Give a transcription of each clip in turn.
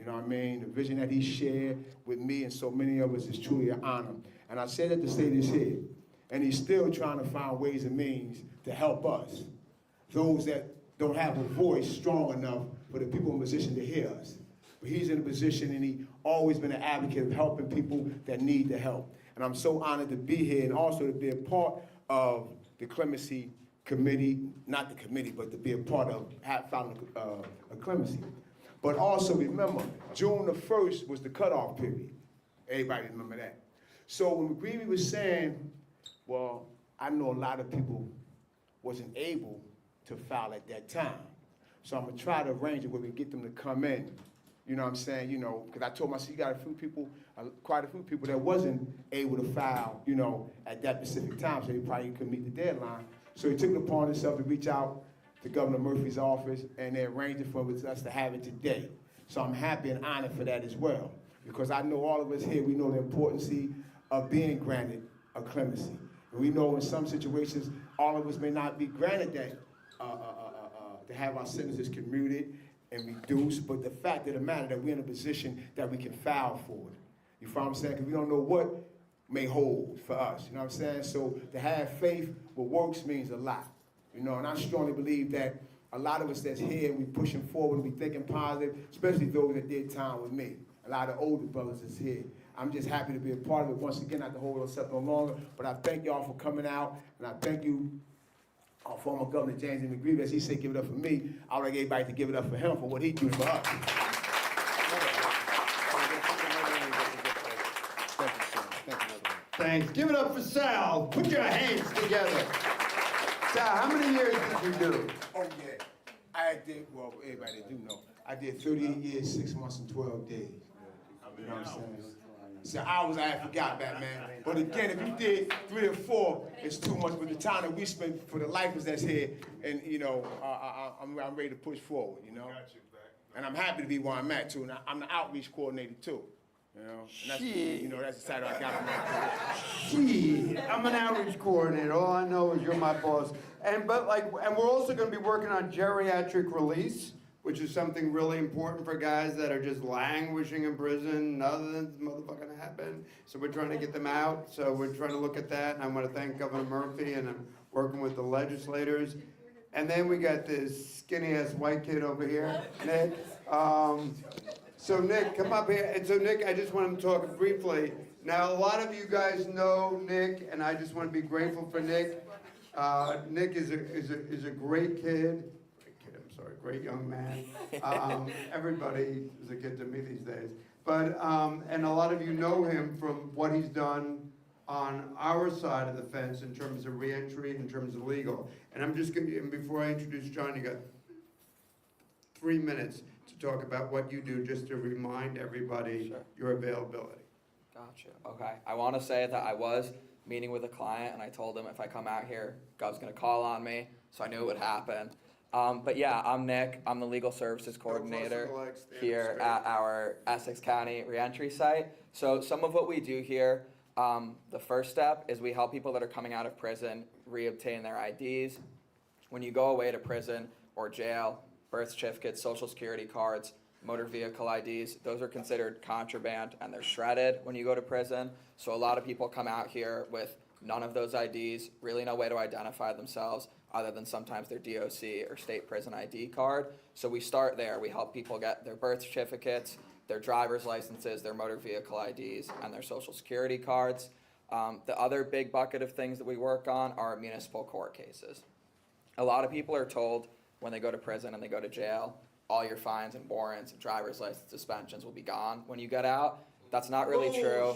You know what I mean? The vision that he shared with me and so many of us is truly an honor. And I say that to say this here. And he's still trying to find ways and means to help us, those that don't have a voice strong enough for the people in position to hear us. But he's in a position, and he's always been an advocate of helping people that need the help. And I'm so honored to be here and also to be a part of the Clemency Committee, not the committee, but to be a part of founding a Clemency. But also remember, June the 1st was the cutoff period. Everybody remember that. So when McGreevy was saying, well, I know a lot of people wasn't able to file at that time. So I'm gonna try to arrange it where we get them to come in. You know what I'm saying? You know, because I told myself you got quite a few people that wasn't able to file, you know, at that specific time, so they probably couldn't meet the deadline. So he took it upon himself to reach out to Governor Murphy's office, and they arranged it for us to have it today. So I'm happy and honored for that as well, because I know all of us here, we know the importance of being granted a clemency. And we know in some situations, all of us may not be granted that, to have our sentences commuted and reduced, but the fact of the matter that we're in a position that we can file for it. You follow what I'm saying? Because we don't know what may hold for us, you know what I'm saying? So to have faith with works means a lot, you know, and I strongly believe that a lot of us that's here, we pushing forward, we thinking positive, especially those that did time with me. A lot of older brothers is here. I'm just happy to be a part of it. Once again, not to hold us up no longer, but I thank y'all for coming out, and I thank you, our former Governor James McGreevy, as he said, give it up for me. I would like everybody to give it up for him for what he do for us. Thanks. Give it up for Sal. Put your hands together. Sal, how many years did you do? Oh yeah, I did, well, everybody do know, I did 38 years, 6 months, and 12 days. You know what I'm saying? So hours I forgot that, man. But again, if you did 3 or 4, it's too much. But the time that we spent for the lifers that's here, and you know, I'm ready to push forward. You know, and I'm happy to be where I'm at too. And I'm the outreach coordinator too. You know, and that's, you know, that's the title I got from my Shit, I'm an outreach coordinator. All I know is you're my boss. And we're also going to be working on geriatric release, which is something really important for guys that are just languishing in prison, nothing's motherfucking happened. So we're trying to get them out. So we're trying to look at that. And I want to thank Governor Murphy, and I'm working with the legislators. And then we got this skinny ass white kid over here, Nick. So Nick, come up here. And so Nick, I just want to talk briefly. Now, a lot of you guys know Nick, and I just want to be grateful for Nick. Nick is a great kid. Great young man. Everybody is a kid to me these days. But, and a lot of you know him from what he's done on our side of the fence in terms of reentry, in terms of legal. And I'm just going to, and before I introduce John, you got 3 minutes to talk about what you do, just to remind everybody your availability. Gotcha. Okay. I want to say that I was meeting with a client, and I told him if I come out here, Gov's going to call on me, so I knew it would happen. But yeah, I'm Nick. I'm the legal services coordinator here at our Essex County reentry site. So some of what we do here, the first step is we help people that are coming out of prison reobtain their IDs. When you go away to prison or jail, birth certificates, social security cards, motor vehicle IDs, those are considered contraband and they're shredded when you go to prison. So a lot of people come out here with none of those IDs, really no way to identify themselves other than sometimes their DOC or state prison ID card. So we start there. We help people get their birth certificates, their driver's licenses, their motor vehicle IDs, and their social security cards. The other big bucket of things that we work on are municipal court cases. A lot of people are told when they go to prison and they go to jail, all your fines and warrants and driver's license suspensions will be gone when you get out. That's not really true.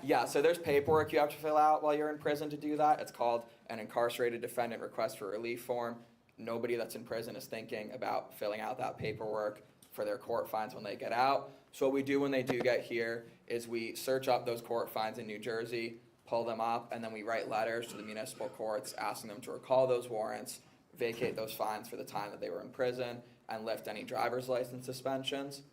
Yeah, so there's paperwork you have to fill out while you're in prison to do that. It's called an incarcerated defendant request for relief form. Nobody that's in prison is thinking about filling out that paperwork for their court fines when they get out. So what we do when they do get here is we search up those court fines in New Jersey, pull them up, and then we write letters to the municipal courts asking them to recall those warrants, vacate those fines for the time that they were in prison, and lift any driver's license suspensions.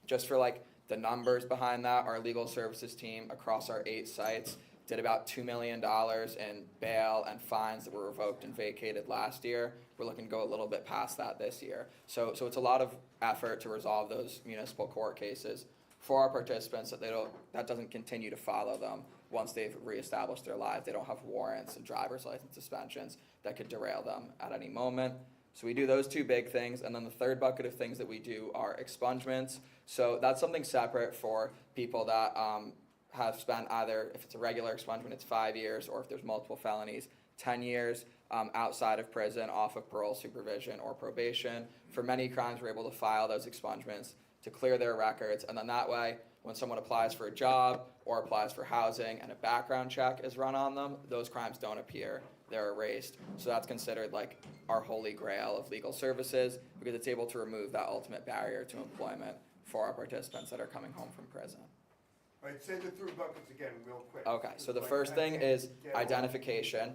Just for like the numbers behind that, our legal services team across our 8 sites did about $2 million in bail and fines that were revoked and vacated last year. We're looking to go a little bit past that this year. So it's a lot of effort to resolve those municipal court cases for our participants, that doesn't continue to follow them once they've reestablished their lives. They don't have warrants and driver's license suspensions that could derail them at any moment. So we do those two big things, and then the third bucket of things that we do are expungements. So that's something separate for people that have spent either, if it's a regular expungement, it's 5 years, or if there's multiple felonies, 10 years outside of prison, off of parole, supervision, or probation. For many crimes, we're able to file those expungements to clear their records, and then that way, when someone applies for a job or applies for housing and a background check is run on them, those crimes don't appear, they're erased. So that's considered like our holy grail of legal services, because it's able to remove that ultimate barrier to employment for our participants that are coming home from prison. All right, say the three buckets again, real quick. Okay, so the first thing is identification.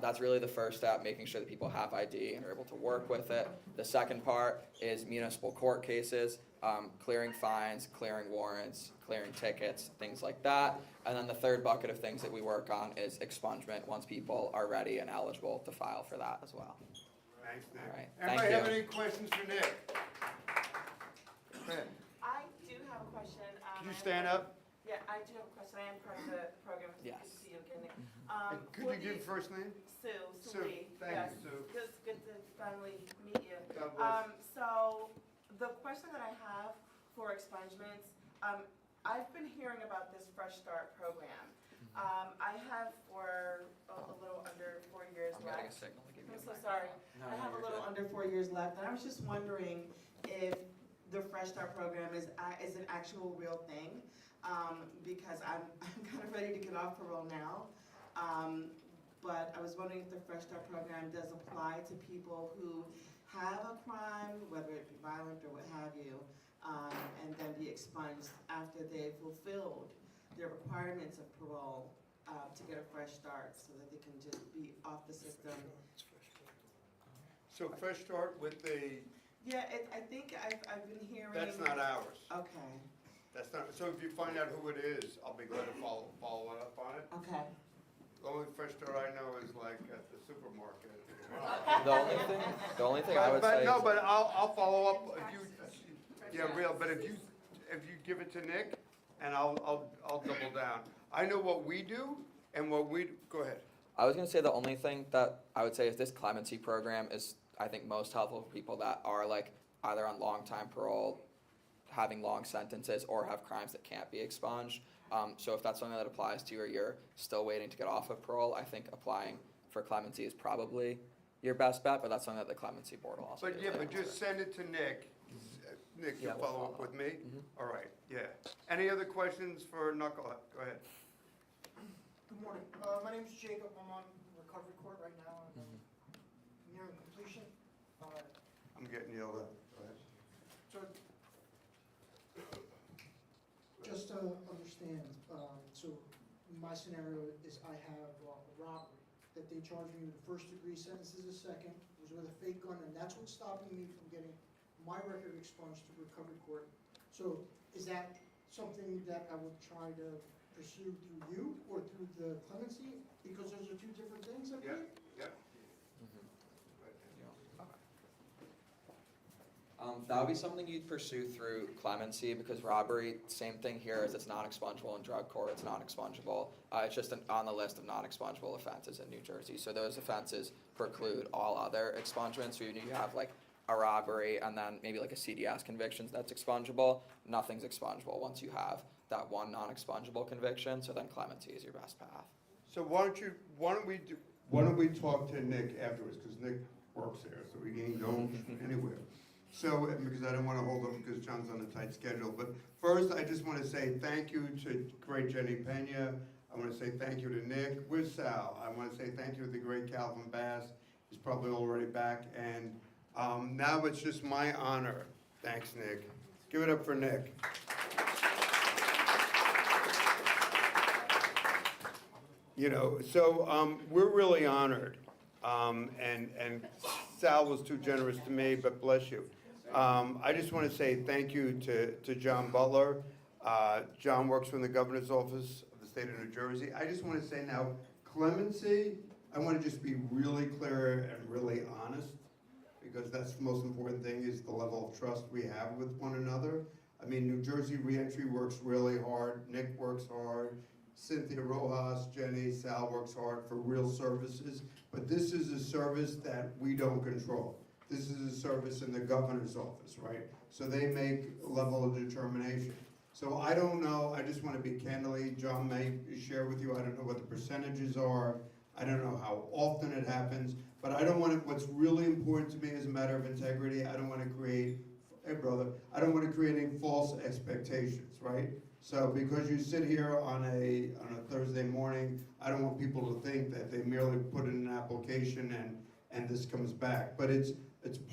That's really the first step, making sure that people have ID and are able to work with it. The second part is municipal court cases, clearing fines, clearing warrants, clearing tickets, things like that. And then the third bucket of things that we work on is expungement, once people are ready and eligible to file for that as well. Thanks, Nick. All right, thank Anybody have you. any questions for Nick? Go ahead. I do have a question. Can you stand up? Yeah, I do have a question. I am part of the program. It's Yes. Good to see you again. And could for you give the- first name? Sue Sue. Lee. Thank Yes. you, Sue. Good to finally meet you. God bless. So the question that I have for expungements, I've been hearing about this Fresh Start program. I have for a little under 4 years I'm getting a left. signal to give you I'm a so mic. sorry. No, I have a you're little good. under 4 years left, and I was just wondering if the Fresh Start program is an actual real thing, because I'm kind of ready to get off parole now. But I was wondering if the Fresh Start program does apply to people who have a crime, whether it be violent or what have you, and then be expunged after they've fulfilled their requirements of parole to get a fresh start, so that they can just be off the system. So Fresh Start with the, Yeah, I think I've been hearing. that's not ours. Okay, That's not, so if you find out who it is, I'll be glad to follow up on it. okay. The only Fresh Start I know is like at the supermarket. The only thing I would But say. no, but I'll follow up if you, yeah, real, but if you give it to Nick, and I'll double down. I know what we do and go ahead. I was gonna say the only thing that I would say is this clemency program is, I think, most helpful for people that are like either on long-time parole, having long sentences, or have crimes that can't be expunged. So if that's something that applies to you, or you're still waiting to get off of parole, I think applying for clemency is probably your best bet, but that's something that the clemency board will also do. But yeah, but just send it to Nick. Nick, Yeah, you'll we'll follow up follow with me? Mhm. All right, yeah. Any other questions for Knucklehead? Go ahead. Good morning. My name's Jacob. I'm on recovery court right now. I'm nearing completion. I'm getting yelled at. Go ahead. So, just to understand, so my scenario is I have a robbery that they charged me with the first degree, sentence is a second, it was with a fake gun, and that's what's stopping me from getting my record expunged to recovery court. So is that something that I would try to pursue through you or through the clemency? Because those are two different things, I Yeah, believe? yeah. That would be something you'd pursue through clemency, because robbery, same thing here, as it's non-expungable in drug court, it's non-expungable. It's just on the list of non-expungable offenses in New Jersey. So those offenses preclude all other expungements. So you have like a robbery and then maybe like a CDS conviction that's expungable. Nothing's expungable once you have that one non-expungable conviction. So then clemency is your best path. So why don't we talk to Nick afterwards, because Nick works there, so he ain't going anywhere. So, because I don't want to hold him, because John's on a tight schedule, but first, I just want to say thank you to great Jenny Pena. I want to say thank you to Nick. Where's Sal? I want to say thank you to the great Calvin Bass. He's probably already back, and now it's just my honor. Thanks, Nick. Give it up for Nick. You know, so we're really honored, and Sal was too generous to me, but bless you. I just want to say thank you to John Butler. John works for the governor's office of the state of New Jersey. I just want to say now, clemency, I want to just be really clear and really honest, because that's the most important thing, is the level of trust we have with one another. I mean, New Jersey Reentry works really hard, Nick works hard, Cynthia Rojas, Jenny, Sal works hard for real services, but this is a service that we don't control. This is a service in the governor's office, right? So they make a level of determination. So I don't know, I just want to be candidly, John may share with you, I don't know what the percentages are, I don't know how often it happens, but I don't want to, what's really important to me as a matter of integrity, I don't want to create, hey brother, I don't want to create any false expectations, right? So because you sit here on a Thursday morning, I don't want people to think that they merely put in an application and this comes back. But it's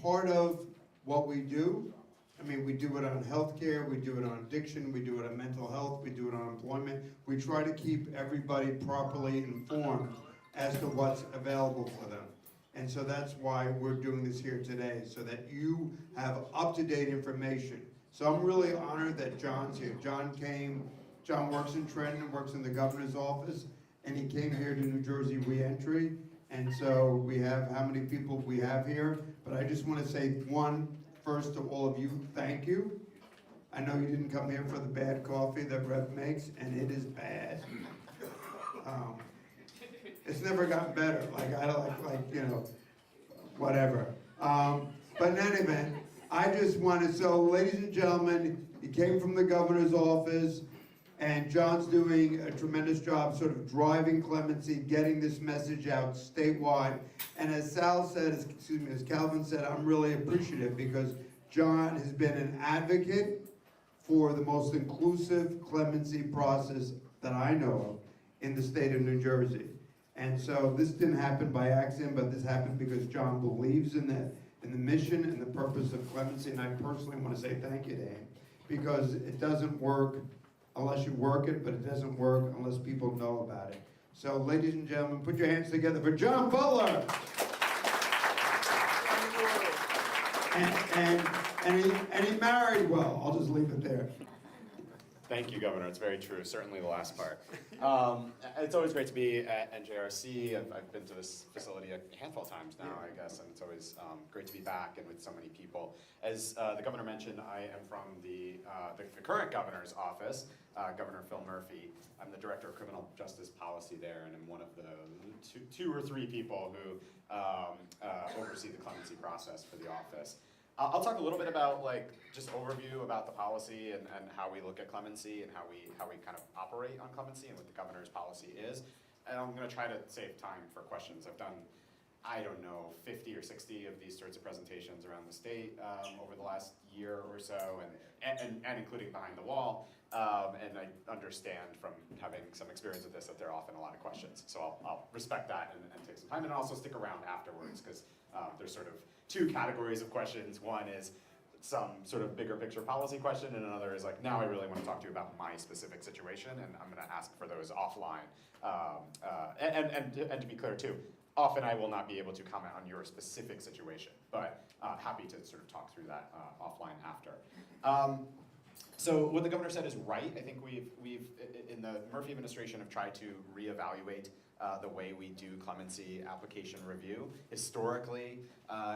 part of what we do. I mean, we do it on healthcare, we do it on addiction, we do it on mental health, we do it on employment. We try to keep everybody properly informed as to what's available for them. And so that's why we're doing this here today, so that you have up-to-date information. So I'm really honored that John's here. John works in Trenton, works in the governor's office, and he came here to New Jersey Reentry. And so we have how many people we have here, but I just want to say first to all of you, thank you. I know you didn't come here for the bad coffee that Rev makes, and it is bad. It's never gotten better. Whatever. But in any event, I just wanted, so ladies and gentlemen, he came from the governor's office, and John's doing a tremendous job sort of driving clemency, getting this message out statewide. And as Sal said, as Calvin said, I'm really appreciative because John has been an advocate for the most inclusive clemency process that I know of in the state of New Jersey. And so this didn't happen by accident, but this happened because John believes in the mission and the purpose of clemency. And I personally want to say thank you to him, because it doesn't work unless you work it, but it doesn't work unless people know about it. So ladies and gentlemen, put your hands together for John Butler. And he married well. I'll just leave it there. Thank you, Governor. It's very true, certainly the last part. It's always great to be at NJRC. I've been to this facility a handful of times now, I guess, and it's always great to be back and with so many people. As the Governor mentioned, I am from the current Governor's office, Governor Phil Murphy. I'm the Director of Criminal Justice Policy there, and I'm one of the two or three people who oversee the clemency process for the office. I'll talk a little bit about just overview about the policy and how we look at clemency and how we kind of operate on clemency and what the governor's policy is. And I'm going to try to save time for questions. I've done, I don't know, 50 or 60 of these sorts of presentations around the state over the last year or so, and including behind the wall. And I understand from having some experience with this that there are often a lot of questions. So I'll respect that and take some time, and also stick around afterwards, because there's sort of two categories of questions. One is some sort of bigger picture policy question, and another is now I really want to talk to you about my specific situation, and I'm going to ask for those offline. And to be clear too, often I will not be able to comment on your specific situation, but happy to sort of talk through that offline after. So what the governor said is right. I think we've in the Murphy administration have tried to reevaluate the way we do clemency application review. Historically,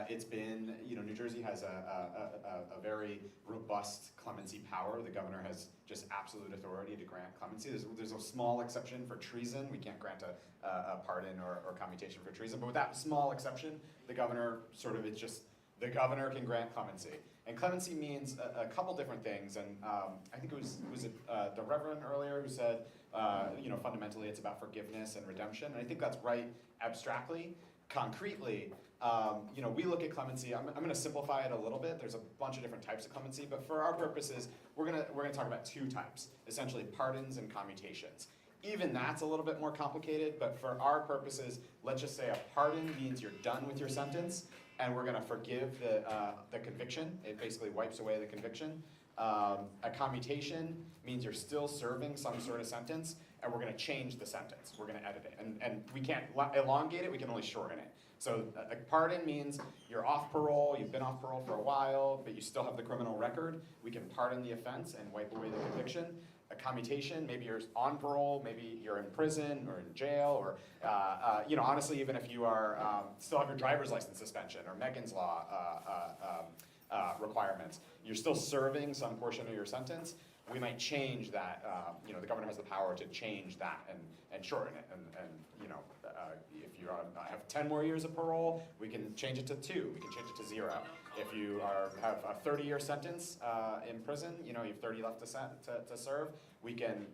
it's been, New Jersey has a very robust clemency power. The governor has just absolute authority to grant clemency. There's a small exception for treason. We can't grant a pardon or commutation for treason, but with that small exception, the governor it's just, the governor can grant clemency. And clemency means a couple different things, and I think it was the Reverend earlier who said, fundamentally it's about forgiveness and redemption, and I think that's right abstractly. Concretely, we look at clemency. I'm going to simplify it a little bit. There's a bunch of different types of clemency, but for our purposes, we're gonna talk about two types, essentially pardons and commutations. Even that's a little bit more complicated, but for our purposes, let's just say a pardon means you're done with your sentence, and we're going to forgive the conviction. It basically wipes away the conviction. A commutation means you're still serving some sort of sentence, and we're going to change the sentence. We're going to edit it. And we can't elongate it, we can only shorten it. So a pardon means you're off parole, you've been off parole for a while, but you still have the criminal record. We can pardon the offense and wipe away the conviction. A commutation, maybe you're on parole, maybe you're in prison or in jail, or honestly, even if you are still have your driver's license suspension or Megan's Law requirements, you're still serving some portion of your sentence. We might change that. The governor has the power to change that and shorten it. If you have 10 more years of parole, we can change it to 2. We can change it to 0. If you have a 30-year sentence in prison, you have 30 left to serve, we can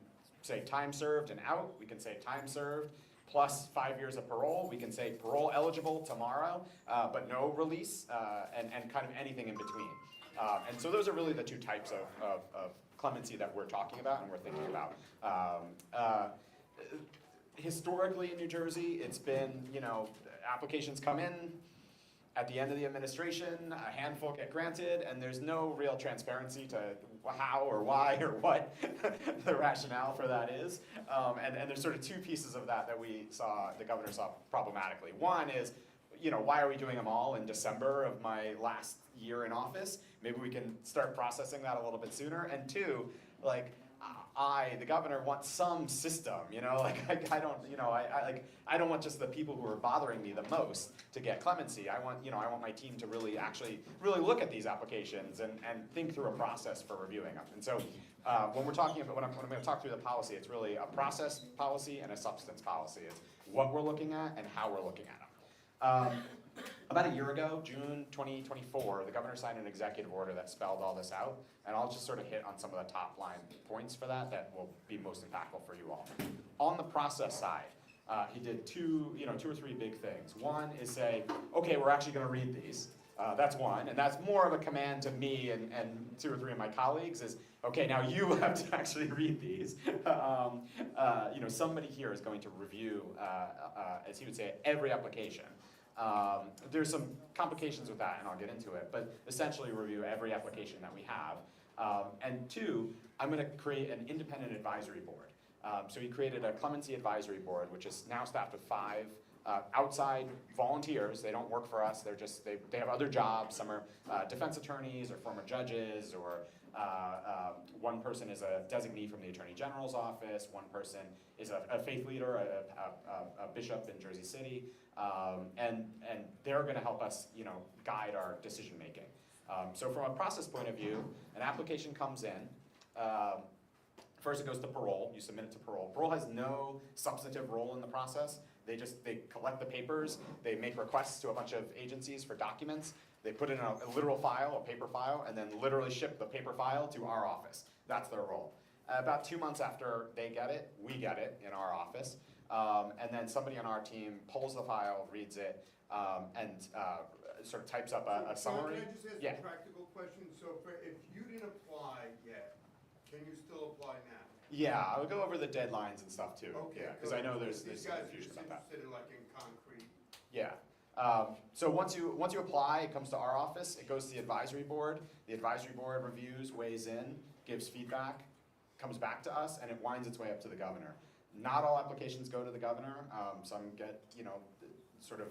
say time served and out. We can say time served plus 5 years of parole. We can say parole eligible tomorrow, but no release, and kind of anything in between. And so those are really the 2 types of clemency that we're talking about and we're thinking about. Historically in New Jersey, it's been, applications come in at the end of the administration, a handful get granted, and there's no real transparency to how or why or what the rationale for that is. And there's sort of 2 pieces of that the governor saw problematically. One is, why are we doing them all in December of my last year in office? Maybe we can start processing that a little bit sooner. And 2, the governor, want some system, I don't want just the people who are bothering me the most to get clemency. I want my team to really look at these applications and think through a process for reviewing them. And so when I'm going to talk through the policy, it's really a process policy and a substance policy. It's what we're looking at and how we're looking at them. About a year ago, June 2024, the governor signed an executive order that spelled all this out, and I'll just sort of hit on some of the top line points for that will be most impactful for you all. On the process side, he did 2 or 3 big things. One is say, okay, we're actually going to read these. That's one, and that's more of a command to me and 2 or 3 of my colleagues is, okay, now you have to actually read these. Somebody here is going to review, as he would say, every application. There's some complications with that, and I'll get into it, but essentially review every application that we have. And 2, I'm going to create an independent advisory board. So he created a clemency advisory board, which is now staffed with 5 outside volunteers. They don't work for us. They have other jobs. Some are defense attorneys or former judges, or one person is a designee from the Attorney General's office. One person is a faith leader, a bishop in Jersey City. And they're going to help us, guide our decision making. So from a process point of view, an application comes in. First it goes to parole. You submit it to parole. Parole has no substantive role in the process. They collect the papers. They make requests to a bunch of agencies for documents. They put in a literal file, a paper file, and then literally ship the paper file to our office. That's their role. About 2 months after they get it, we get it in our office. And then somebody on our team pulls the file, reads it, and sort of types up a summary. Can I just ask a practical question? So if you didn't apply yet, can you still apply now? Yeah, I'll go over the deadlines and stuff too. Okay. Yeah, because I know there's these some guys confusion are about that. interested in concrete. Yeah. So once you apply, it comes to our office. It goes to the advisory board. The advisory board reviews, weighs in, gives feedback, comes back to us, and it winds its way up to the governor. Not all applications go to the governor. Some get sort of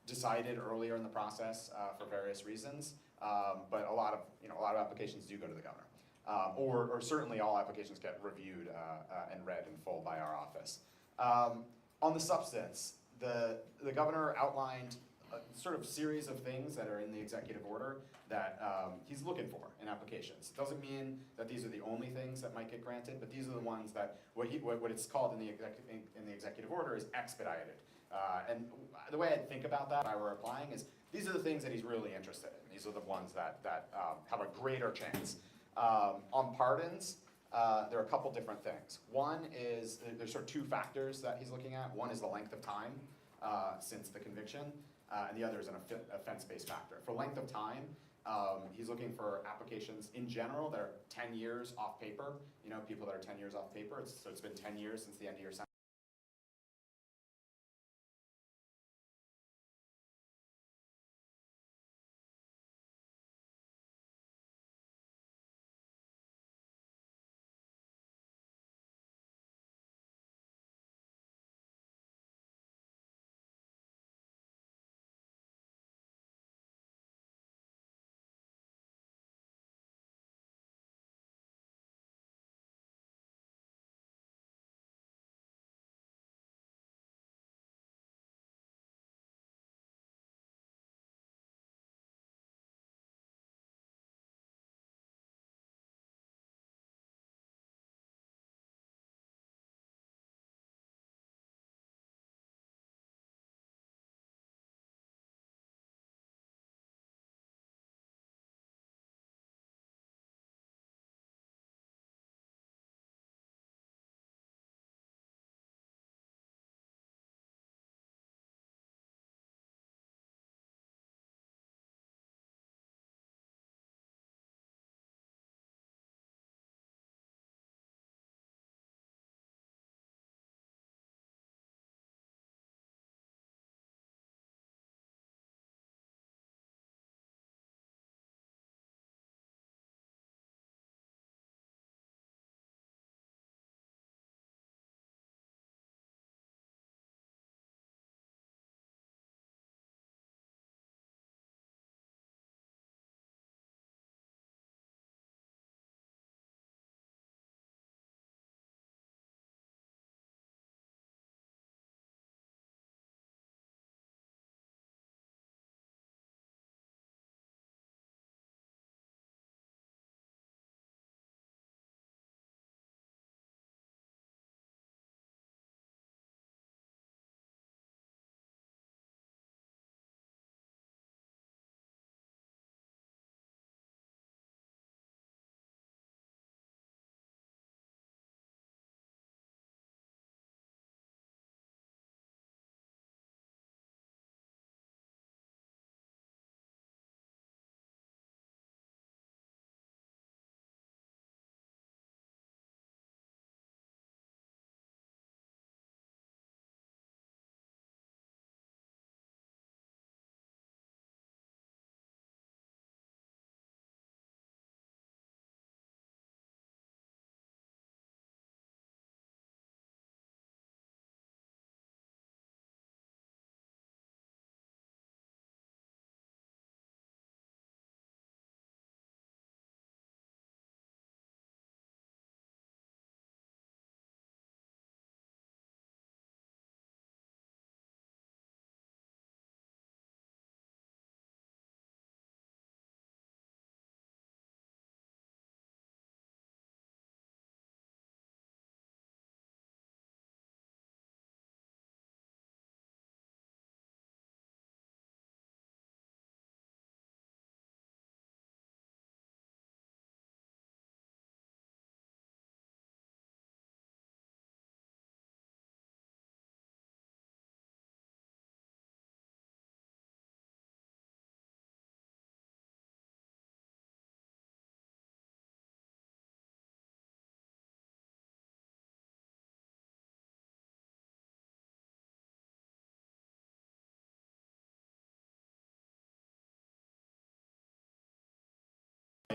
decided earlier in the process for various reasons. But a lot of applications do go to the governor. Or certainly all applications get reviewed and read in full by our office. On the substance, the governor outlined a sort of series of things that are in the executive order that he's looking for in applications. It doesn't mean that these are the only things that might get granted, but these are the ones that what it's called in the executive order is expedited. And the way I think about that if I were applying is these are the things that he's really interested in. These are the ones that have a greater chance. On pardons, there are a couple different things. One is, there's sort of 2 factors that he's looking at. One is the length of time since the conviction, and the other is an offense-based factor. For length of time, he's looking for applications in general that are 10 years off paper. People that are 10 years off paper, so it's been 10 years since the end of your sentence.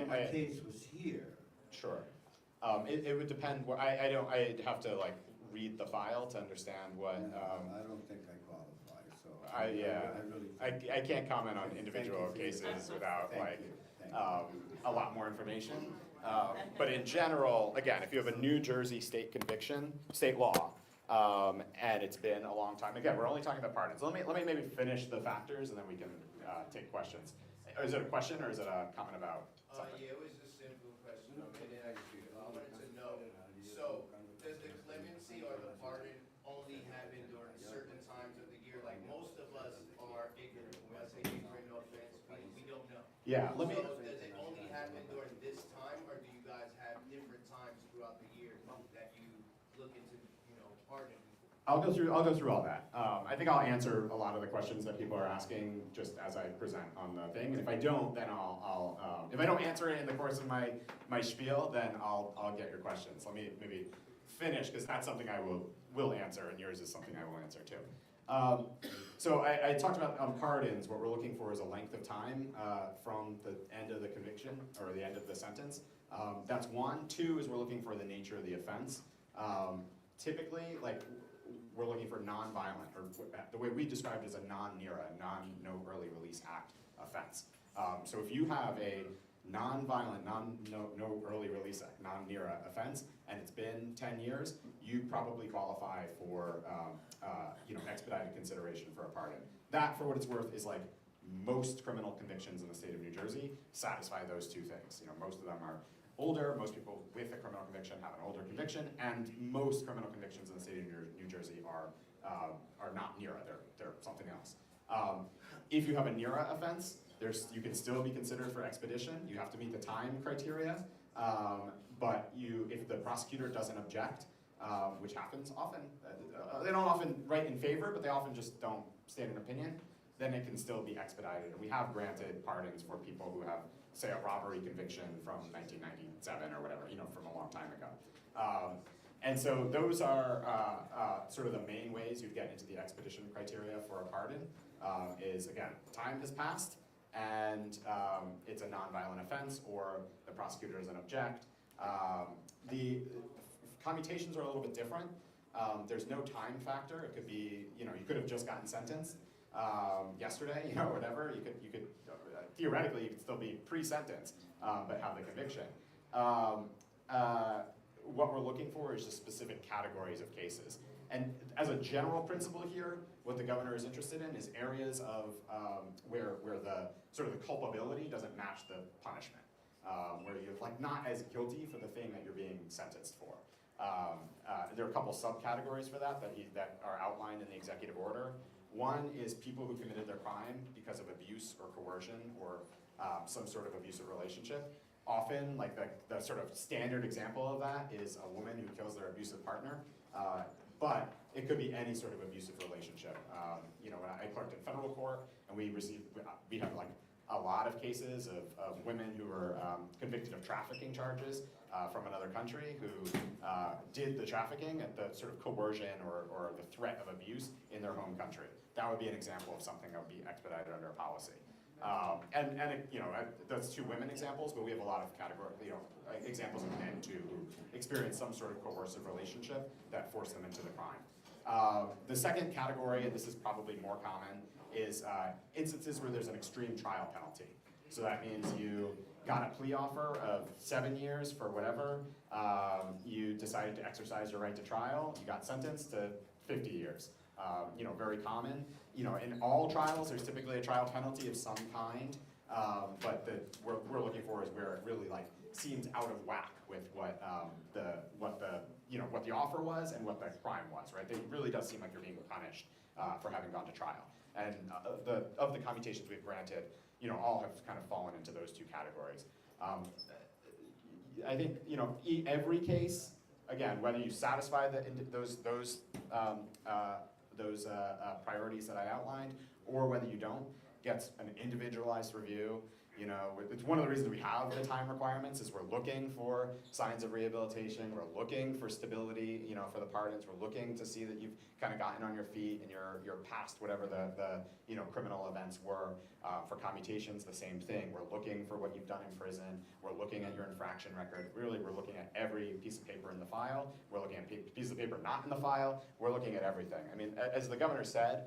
my case was here. Sure. It would depend, I'd have to like read the file to understand what, I don't think I qualify, so. I can't comment on individual Thank you for your cases time. without Thank like, you. Thank you. a lot more information. But in general, again, if you have a New Jersey state conviction, state law, and it's been a long time, again, we're only talking about pardons. Let me maybe finish the factors and then we can take questions. Is it a question or is it a comment about something? Yeah, it was a simple question. I wanted to know, so does the clemency or the pardon only happen during certain times of the year? Like most of us are ignorant. When I say ignorant, no offense, we don't know. Yeah, let me. So does it only happen during this time, or do you guys have different times throughout the year that you look into, pardon? I'll go through all that. I think I'll answer a lot of the questions that people are asking just as I present on the thing. And if I don't, then I'll if I don't answer it in the course of my spiel, then I'll get your questions. Let me maybe finish because that's something I will answer, and yours is something I will answer too. So I talked about pardons. What we're looking for is a length of time from the end of the conviction or the end of the sentence. That's one. Two is we're looking for the nature of the offense. Typically, like, we're looking for non-violent, or the way we described it as a non-NJRA, no early release act offense. So if you have a non-violent, no early release act, non-NJRA offense, and it's been 10 years, you probably qualify for expedited consideration for a pardon. That, for what it's worth, is like most criminal convictions in the state of New Jersey satisfy those two things. Most of them are older, most people with a criminal conviction have an older conviction, and most criminal convictions in the state of New Jersey are not NJRA, they're something else. If you have a NJRA offense, you can still be considered for expedition. You have to meet the time criteria, but if the prosecutor doesn't object, which happens often, they don't often write in favor, but they often just don't state an opinion, then it can still be expedited. And we have granted pardons for people who have, say, a robbery conviction from 1997 or whatever, from a long time ago. And so those are sort of the main ways you get into the expedition criteria for a pardon, is, again, time has passed and it's a nonviolent offense or the prosecutor doesn't object. The commutations are a little bit different. There's no time factor. It could be, you could have just gotten sentenced yesterday, whatever. You could theoretically, you could still be pre-sentenced, but have the conviction. What we're looking for is just specific categories of cases. And as a general principle here, what the governor is interested in is areas of where the sort of the culpability doesn't match the punishment, where you're like not as guilty for the thing that you're being sentenced for. There are a couple subcategories for that are outlined in the executive order. One is people who committed their crime because of abuse or coercion or some sort of abusive relationship. Often, like the sort of standard example of that is a woman who kills their abusive partner. But it could be any sort of abusive relationship. When I clerked in federal court, and we have like a lot of cases of women who were convicted of trafficking charges from another country who did the trafficking at the sort of coercion or the threat of abuse in their home country. That would be an example of something that would be expedited under a policy. That's two women examples, but we have a lot of examples of men too who experience some sort of coercive relationship that forced them into the crime. The second category, and this is probably more common, is instances where there's an extreme trial penalty. So that means you got a plea offer of 7 years for whatever, you decided to exercise your right to trial, you got sentenced to 50 years. Very common. In all trials, there's typically a trial penalty of some kind, but what we're looking for is where it really seems out of whack with what the offer was and what the crime was, right? It really does seem like you're being punished for having gone to trial. And of the commutations we've granted, all have kind of fallen into those two categories. I think every case, again, whether you satisfy those priorities that I outlined, or whether you don't, gets an individualized review. You know, it's one of the reasons we have the time requirements is we're looking for signs of rehabilitation, we're looking for stability, you know, for the pardons, we're looking to see that you've kind of gotten on your feet and you're past whatever the you know, criminal events were. For commutations, the same thing. We're looking for what you've done in prison, we're looking at your infraction record, really we're looking at every piece of paper in the file, we're looking at pieces of paper not in the file, we're looking at everything. I mean, as the governor said,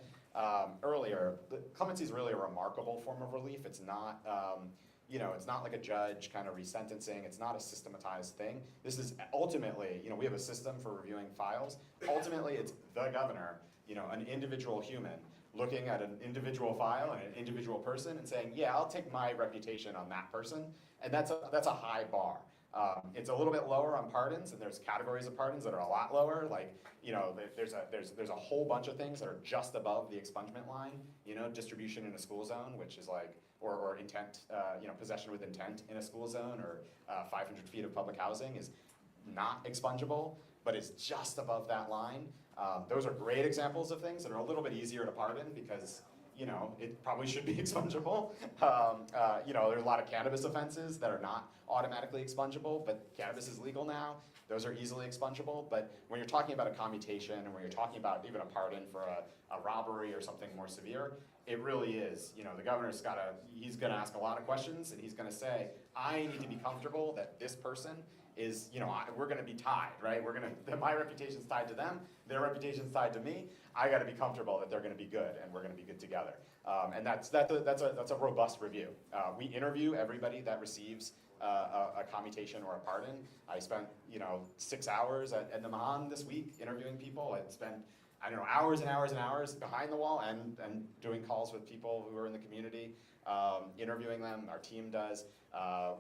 earlier, clemency is really a remarkable form of relief. It's not, you know, it's not like a judge kind of resentencing. It's not a systematized thing. This is ultimately, you know, we have a system for reviewing files. Ultimately, it's the governor, you know, an individual human, looking at an individual file and an individual person and saying, yeah, I'll take my reputation on that person. And that's a high bar. It's a little bit lower on pardons, and there's categories of pardons that are a lot lower. Like, you know, there's a whole bunch of things that are just above the expungement line. You know, distribution in a school zone, which is like, or intent, you know, possession with intent in a school zone, or 500 feet of public housing is not expungible, but it's just above that line. Those are great examples of things that are a little bit easier to pardon because, you know, it probably should be expungible. You know, there are a lot of cannabis offenses that are not automatically expungible, but cannabis is legal now. Those are easily expungible. But when you're talking about a commutation, and when you're talking about even a pardon for a robbery or something more severe, it really is, you know, the governor's he's gonna ask a lot of questions, and he's gonna say, I need to be comfortable that this person is, you know, we're gonna be tied, right? My reputation's tied to them, their reputation's tied to me. I gotta be comfortable that they're gonna be good, and we're gonna be good together. And that's a robust review. We interview everybody that receives a commutation or a pardon. I spent, you know, 6 hours at the Mahan this week interviewing people. I spent, I don't know, hours and hours and hours behind the wall and doing calls with people who are in the community, interviewing them. Our team does.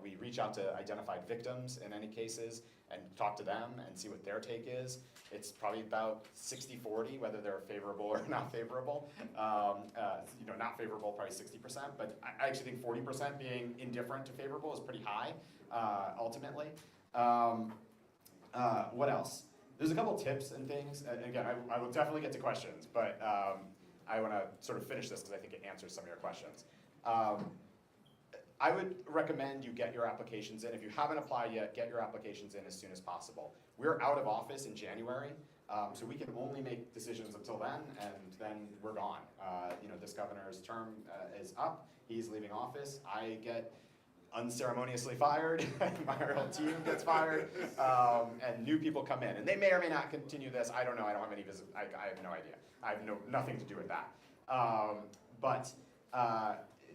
We reach out to identified victims in any cases and talk to them and see what their take is. It's probably about 60-40, whether they're favorable or not favorable. You know, not favorable, probably 60%, but I actually think 40% being indifferent to favorable is pretty high, ultimately. What else? There's a couple tips and things, and again, I will definitely get to questions, but I want to sort of finish this because I think it answers some of your questions. I would recommend you get your applications in. If you haven't applied yet, get your applications in as soon as possible. We're out of office in January, so we can only make decisions until then, and then we're gone. You know, this governor's term is up. He's leaving office. I get unceremoniously fired, my whole team gets fired, and new people come in. And they may or may not continue this. I don't know. I don't have any I have no idea. I have nothing to do with that.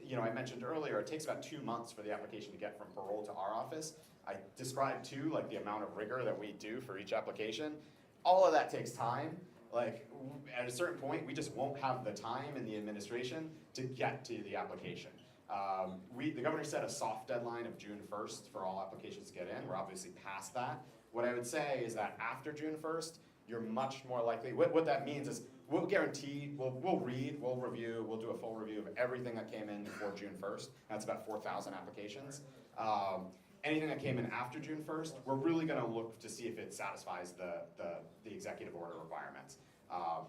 You know, I mentioned earlier, it takes about 2 months for the application to get from parole to our office. I described too, like the amount of rigor that we do for each application. All of that takes time. Like at a certain point, we just won't have the time in the administration to get to the application. The governor set a soft deadline of June 1st for all applications to get in. We're obviously past that. What I would say is that after June 1st, you're much more likely, what that means is we'll guarantee, we'll read, we'll review, we'll do a full review of everything that came in before June 1st. That's about 4,000 applications. Anything that came in after June 1st, we're really gonna look to see if it satisfies the executive order requirements.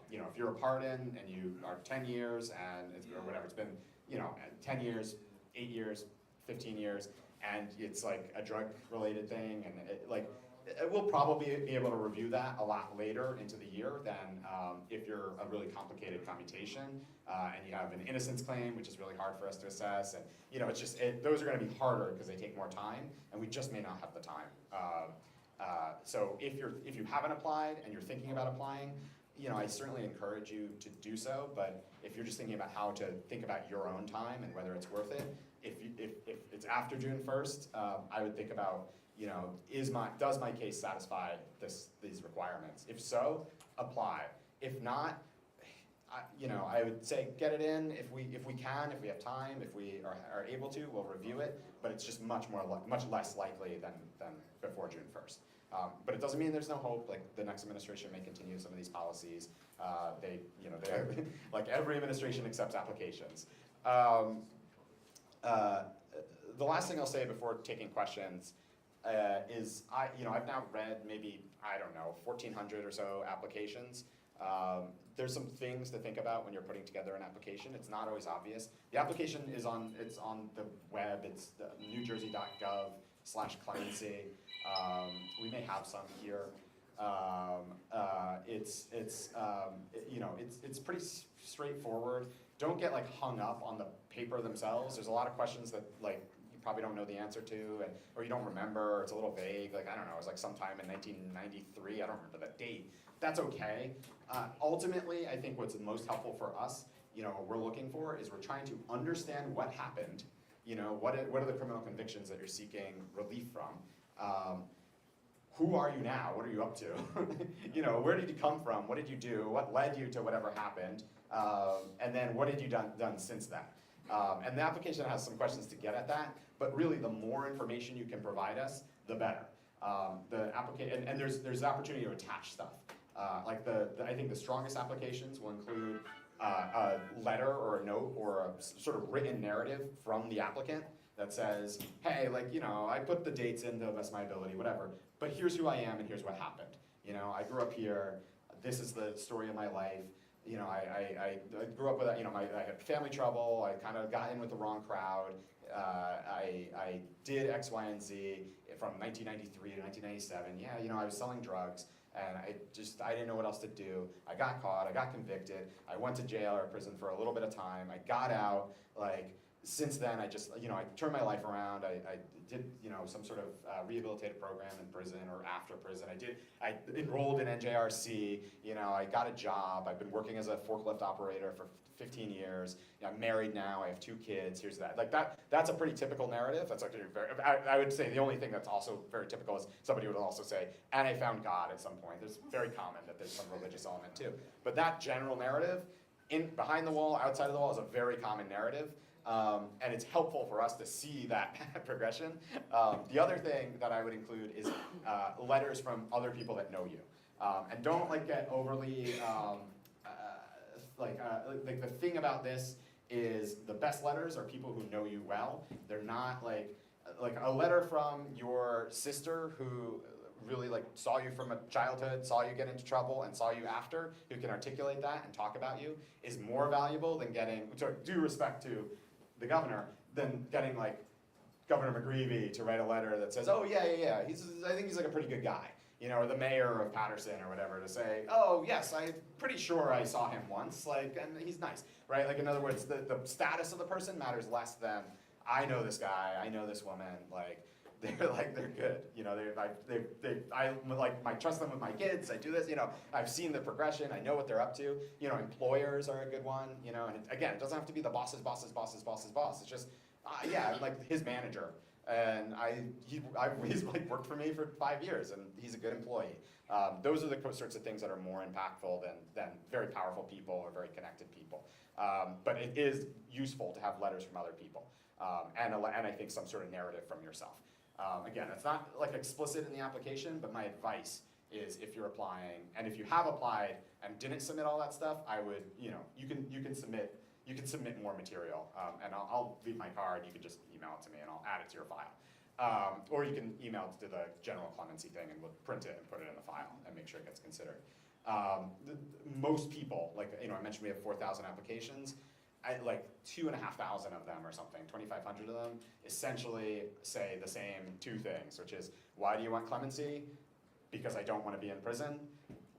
You know, if you're a pardon and you are 10 years and or whatever, it's been, you know, 10 years, 8 years, 15 years, and it's like a drug-related thing, and we'll probably be able to review that a lot later into the year than if you're a really complicated commutation and you have an innocence claim, which is really hard for us to assess. And you know, it's just those are going to be harder because they take more time, and we just may not have the time. So if you haven't applied and you're thinking about applying, you know, I certainly encourage you to do so. But if you're just thinking about how to think about your own time and whether it's worth it, if it's after June 1st, I would think about, you know, does my case satisfy these requirements? If so, apply. If not, you know, I would say get it in if we can, if we have time, if we are able to, we'll review it. But it's just much less likely than before June 1st. But it doesn't mean there's no hope. Like the next administration may continue some of these policies. They like every administration accepts applications. The last thing I'll say before taking questions is I've now read maybe, I don't know, 1,400 or so applications There's some things to think about when you're putting together an application. It's not always obvious. The application is on the web. It's the newjersey.gov/clemency. We may have some here. It's pretty straightforward. Don't get like hung up on the paper themselves. There's a lot of questions that like you probably don't know the answer to, or you don't remember. Or it's a little vague. Like I don't know. It was like sometime in 1993. I don't remember the date. That's okay. Ultimately, I think what's most helpful for us, what we're looking for is we're trying to understand what happened. What are the criminal convictions that you're seeking relief from? Who are you now? What are you up to? Where did you come from? What did you do? What led you to whatever happened? And then what have you done since then? And the application has some questions to get at that, but really the more information you can provide us, the better. And there's opportunity to attach stuff. I think the strongest applications will include a letter or a note or a sort of written narrative from the applicant that says, hey, I put the dates in to the best of my ability, whatever, but here's who I am and here's what happened. I grew up here, this is the story of my life. I grew up with, I had family trouble, I kind of got in with the wrong crowd. I did X, Y, and Z from 1993 to 1997. Yeah, I was selling drugs. And I didn't know what else to do. I got caught, I got convicted, I went to jail or prison for a little bit of time, I got out, since then I turned my life around, I did, some sort of rehabilitative program in prison or after prison, I enrolled in NJRC, I got a job, I've been working as a forklift operator for 15 years, I'm married now, I have 2 kids, here's that. That's a pretty typical narrative. That's actually I would say the only thing that's also very typical is somebody would also say, and I found God at some point. It's very common that there's some religious element too. But that general narrative, behind the wall, outside of the wall, is a very common narrative. And it's helpful for us to see that progression. The other thing that I would include is letters from other people that know you. And don't get overly, the thing about this is the best letters are people who know you well. They're not like a letter from your sister who really saw you from a childhood, saw you get into trouble, and saw you after, who can articulate that and talk about you, is more valuable than getting, due respect to the governor, than getting Governor McGreevy to write a letter that says, oh yeah, I think he's a pretty good guy. Or the mayor of Patterson or whatever to say, oh yes, I'm pretty sure I saw him once, and he's nice, right? In other words, the status of the person matters less than, I know this guy, I know this woman, they're good, I trust them with my kids, I do this, I've seen the progression, I know what they're up to, employers are a good one, and again, it doesn't have to be the boss's boss, it's just, his manager. And he's worked for me for 5 years, and he's a good employee. Those are the sorts of things that are more impactful than very powerful people or very connected people. But it is useful to have letters from other people, and I think some sort of narrative from yourself. Again, it's not explicit in the application, but my advice is if you're applying, and if you have applied and didn't submit all that stuff, I would, you can submit more material, and I'll leave my card. You can just email it to me, and I'll add it to your file. Or you can email it to the general clemency thing, and we'll print it and put it in the file and make sure it gets considered. Most people, I mentioned we have 4,000 applications. 2,500 of them or something, 2,500 of them, essentially say the same 2 things, which is, why do you want clemency? Because I don't want to be in prison.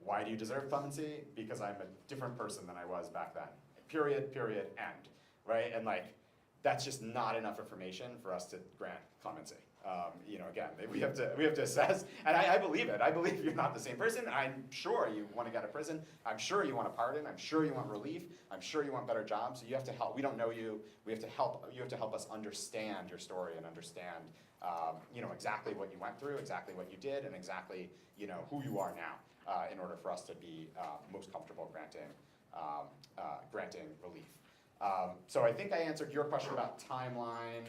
Why do you deserve clemency? Because I'm a different person than I was back then. Period, end, right? And that's just not enough information for us to grant clemency. Again, we have to assess, and I believe it. I believe you're not the same person. I'm sure you want to get out of prison. I'm sure you want a pardon. I'm sure you want relief. I'm sure you want better jobs. So you have to help. We don't know you. We have to help. You have to help us understand your story and understand, exactly what you went through, exactly what you did, and exactly, who you are now, in order for us to be most comfortable granting relief. So I think I answered your question about timeline.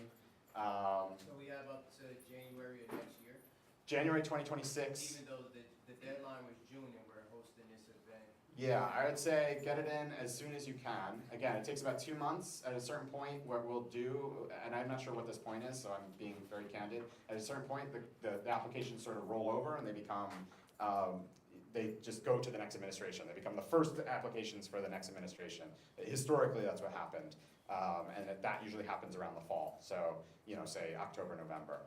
So we have up to January of next year, January 2026. even though the deadline was June and we're hosting this event. Yeah, I would say get it in as soon as you can. Again, it takes about 2 months. At a certain point, what we'll do, and I'm not sure what this point is, so I'm being very candid. At a certain point, the applications sort of roll over and they become they just go to the next administration. They become the first applications for the next administration. Historically, that's what happened. And that usually happens around the fall. So, say October, November.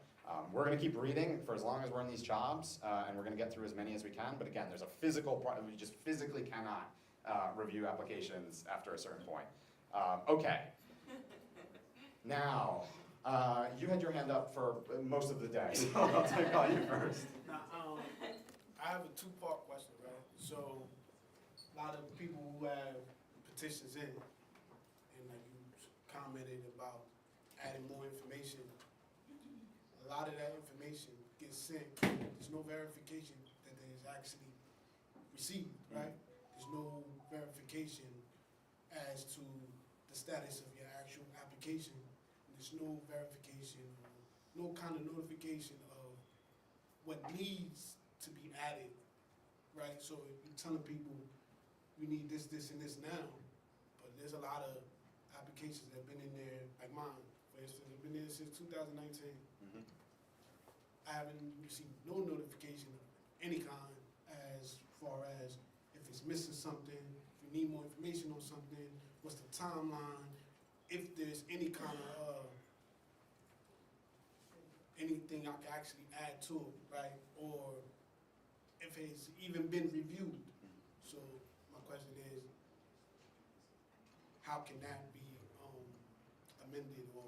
We're gonna keep reading for as long as we're in these jobs, and we're gonna get through as many as we can. But again, there's a physical problem. We just physically cannot review applications after a certain point. Okay. Now, you had your hand up for most of the day, so I'll call you first. Now, I have a two-part question, right? So, a lot of people who have petitions in, and like you commented about adding more information, a lot of that information gets sent. There's no verification that it is actually received, right? There's no verification as to the status of your actual application. There's no verification, no kind of notification of what needs to be added, right? So if you're telling people you need this, this, and this now, but there's a lot of applications that have been in there, like mine, for instance, have been there since 2019. Mhm. I haven't received no notification of any kind as far as if it's missing something, if you need more information on something, what's the timeline, if there's any kind of anything I can actually add to it, right? Or if it's even been reviewed. So my question is, how can that be amended or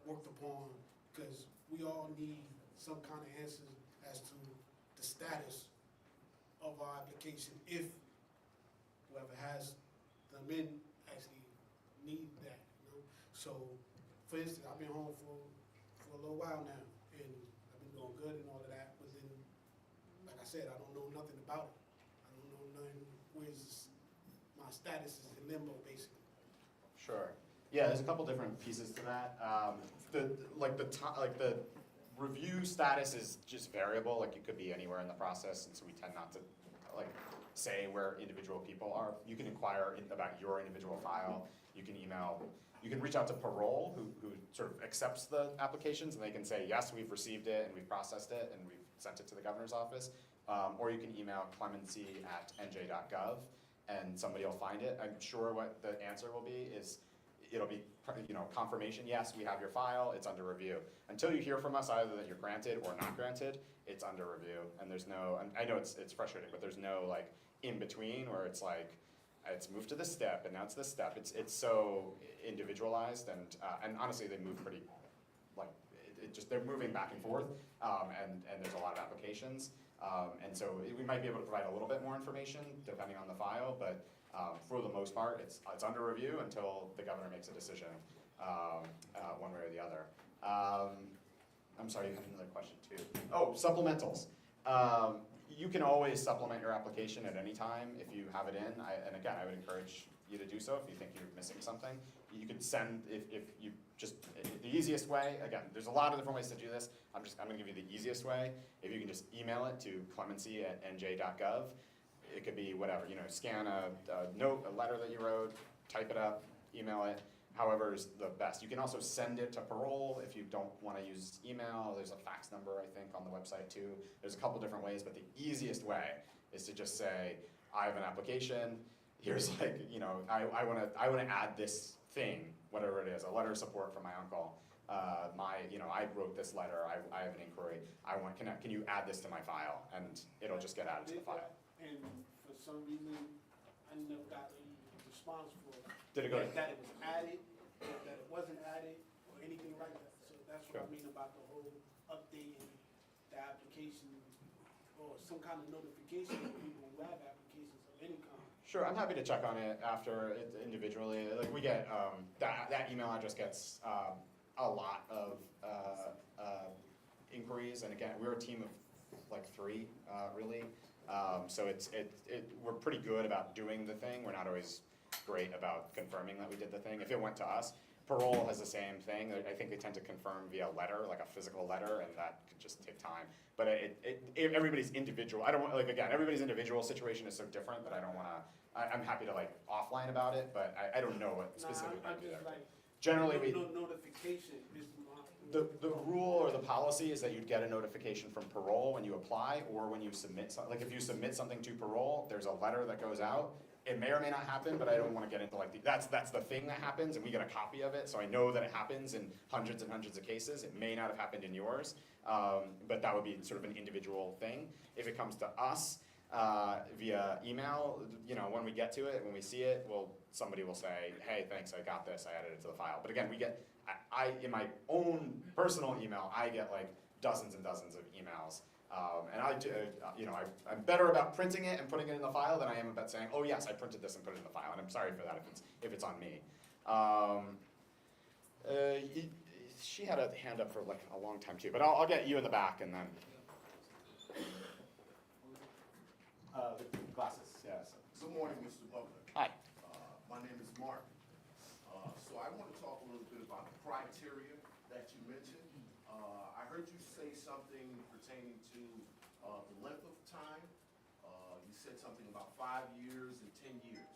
worked upon? Because we all need some kind of answers as to the status of our application if whoever has them in actually need that, So, for instance, I've been home for a little while now, and I've been doing good and all of that, but then, like I said, I don't know nothing about it. I don't know nothing, my status is in limbo, basically. Sure. Yeah, there's a couple different pieces to that. The review status is just variable. Like, you could be anywhere in the process, and so we tend not to say where individual people are. You can inquire about your individual file. You can email. You can reach out to Parole, who sort of accepts the applications, and they can say, yes, we've received it, and we've processed it, and we've sent it to the governor's office. Or you can email clemency@nj.gov, and somebody will find it. I'm sure what the answer will be is, it'll be, confirmation, yes, we have your file, it's under review. Until you hear from us either that you're granted or not granted, it's under review. And there's no, and I know it's frustrating, but there's no in between where it's it's moved to this step and now it's this step. It's so individualized, and honestly they move pretty, they're moving back and forth, and there's a lot of applications. And so we might be able to provide a little bit more information depending on the file, but for the most part, it's under review until the governor makes a decision, one way or the other. I'm sorry, you had another question too. Oh, supplementals. You can always supplement your application at any time if you have it in. And again, I would encourage you to do so if you think you're missing something. You could send, if you just, the easiest way, again, there's a lot of different ways to do this. I'm gonna give you the easiest way. If you can just email it to clemency@nj.gov. It could be whatever, scan a note, a letter that you wrote, type it up, email it, however is the best. You can also send it to Parole if you don't want to use email. There's a fax number, I think, on the website too. There's a couple different ways, but the easiest way is to just say, I have an application, here's I want to add this thing, whatever it is, a letter of support from my uncle. I wrote this letter, I have an inquiry, can you add this to my file? And it'll just get added to the file. And for some reason, I never got any response for it. Did it go? That it was added, or that it wasn't added, or anything like that. So that's what I mean about the whole updating the application, or some kind of notification for people who have applications of any kind. Sure, I'm happy to check on it after it individually. We get, that email address gets a lot of inquiries, and again, we're a team of 3, really. So we're pretty good about doing the thing. We're not always great about confirming that we did the thing. If it went to us, Parole has the same thing. I think they tend to confirm via letter, like a physical letter, and that could just take time. But everybody's individual. I don't want, again, everybody's individual situation is so different that I don't want to. I'm happy to offline about it, but I don't know what specifically. I'm just generally we. No notification is The rule or the policy is that you'd get a notification from parole when you apply or when you submit something. Like if you submit something to parole, there's a letter that goes out. It may or may not happen, but I don't want to get into like that's the thing that happens, and we get a copy of it, so I know that it happens in hundreds and hundreds of cases. It may not have happened in yours, but that would be sort of an individual thing. If it comes to us via email, you know, when we get to it, when we see it, somebody will say, hey, thanks, I got this, I added it to the file. But again, I in my own personal email, I get like dozens and dozens of emails. And I'm better about printing it and putting it in the file than I am about saying, oh yes, I printed this and put it in the file, and I'm sorry for that if it's on me. She had a hand up for like a long time too, but I'll get you in the back and then. The glasses, yes. Good morning, Mr. Butler. Hi. My name is Mark. So I want to talk a little bit about the criteria that you mentioned. I heard you say something pertaining to the length of time. You said something about 5 years and 10 years.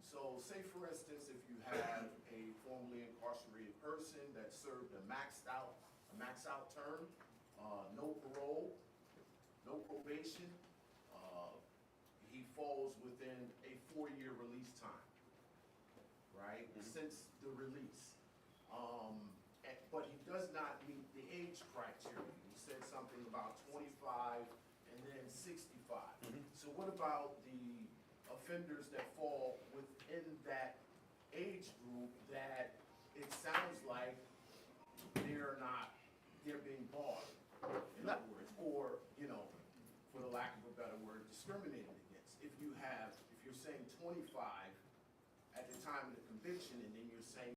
So say for instance, if you have a formerly incarcerated person that served a max out term, no parole, no probation, he falls within a 4-year release time, right? Since the release. But he does not meet the age criteria. He said something about 25 and then 65. So what about the offenders that fall within that age group that it sounds like they're being barred, in other words, or, you know, for the lack of a better word, discriminated against. If you're saying 25 at the time of the conviction and then you're saying